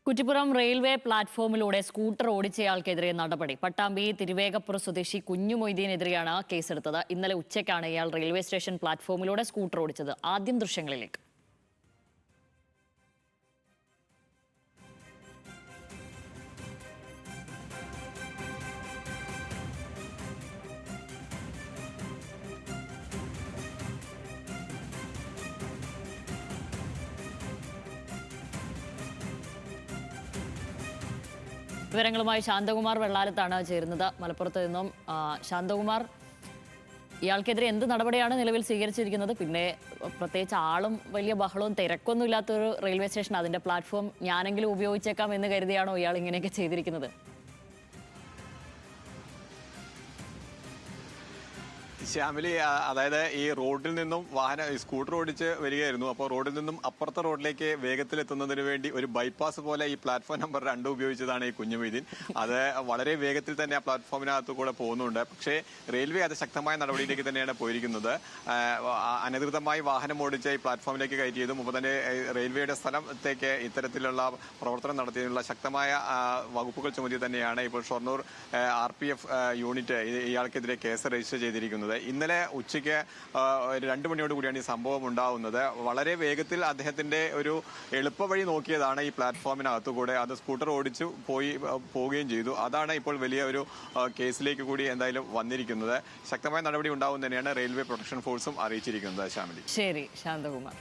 Kuttippuram railway പ്ലാറ്റ്ഫോമിലൂടെ scooter ഓടിച്ചയാൾക്കെതിരെ നടപടി. പട്ടാമ്പി തിരുവേഗപ്പുറ സ്വദേശി കുഞ്ഞു മൊയ്തീനെതിരെയാണ് കേസെടുത്തത്. ഇന്നലെ ഉച്ചയ്ക്കാണ് ഇയാൾ റെയിൽവേ സ്റ്റേഷൻ പ്ലാറ്റ്ഫോമിലൂടെ സ്കൂട്ടർ ഓടിച്ചത്. ആദ്യം ദൃശ്യങ്ങളിലേക്ക്. വിവരങ്ങളുമായി ശാന്തകുമാർ വെള്ളാലത്താണ് ചേരുന്നത് മലപ്പുറത്ത് നിന്നും. ശാന്തകുമാർ, ഇയാൾക്കെതിരെ എന്ത് നടപടിയാണ് നിലവിൽ സ്വീകരിച്ചിരിക്കുന്നത്? പിന്നെ പ്രത്യേകിച്ച് ആളും വലിയ ബഹളവും തിരക്കൊന്നും ഇല്ലാത്തൊരു റെയിൽവേ സ്റ്റേഷൻ, അതിന്റെ പ്ലാറ്റ്ഫോം ഞാനെങ്കിലും ഉപയോഗിച്ചേക്കാം എന്ന് കരുതിയാണോ ഇയാൾ ഇങ്ങനെയൊക്കെ ചെയ്തിരിക്കുന്നത്? ശ്യാമിലി, അതായത് ഈ റോഡിൽ നിന്നും സ്കൂട്ടർ ഓടിച്ച് വരികയായിരുന്നു. അപ്പോൾ റോഡിൽ നിന്നും അപ്പുറത്തെ റോഡിലേക്ക് വേഗത്തിലെത്തുന്നതിന് വേണ്ടി ഒരു ബൈപ്പാസ് പോലെ ഈ പ്ലാറ്റ്ഫോം നമ്പർ 2 ഉപയോഗിച്ചതാണ് ഈ കുഞ്ഞു മൊയ്തീൻ. അത് വളരെ വേഗത്തിൽ തന്നെ ആ പ്ലാറ്റ്ഫോമിനകത്ത് കൂടെ പോകുന്നുണ്ട്. പക്ഷേ റെയിൽവേ അത് ശക്തമായ നടപടിയിലേക്ക് തന്നെയാണ് പോയിരിക്കുന്നത്. അനധികൃതമായി വാഹനം ഓടിച്ച് ഈ പ്ലാറ്റ്ഫോമിലേക്ക് കയറ്റിയതും ഒപ്പം തന്നെ റെയിൽവേയുടെ സ്ഥലത്തേക്ക് ഇത്തരത്തിലുള്ള പ്രവർത്തനം നടത്തിയതിനുള്ള ശക്തമായ വകുപ്പുകൾ ചുമത്തി തന്നെയാണ് ഇപ്പോൾ ഷൊർണൂർ RPF യൂണിറ്റ് ഇയാൾക്കെതിരെ കേസ് രജിസ്റ്റർ ചെയ്തിരിക്കുന്നത്. ഇന്നലെ ഉച്ചയ്ക്ക് 2 മണിയോട് കൂടിയാണ് ഈ സംഭവം ഉണ്ടാവുന്നത്. വളരെ വേഗത്തിൽ അദ്ദേഹത്തിന്റെ ഒരു എളുപ്പവഴി നോക്കിയതാണ് ഈ പ്ലാറ്റ്ഫോമിനകത്തുകൂടെ. അത് സ്കൂട്ടർ ഓടിച്ചു പോവുകയും ചെയ്തു. അതാണ് ഇപ്പോൾ വലിയ ഒരു കേസിലേക്ക് കൂടി എന്തായാലും വന്നിരിക്കുന്നത്. ശക്തമായ നടപടി ഉണ്ടാവും തന്നെയാണ് റെയിൽവേ പ്രൊട്ടക്ഷൻ ഫോഴ്സും അറിയിച്ചിരിക്കുന്നത്. ശ്യാമിലി. ശരി ശാന്തകുമാർ.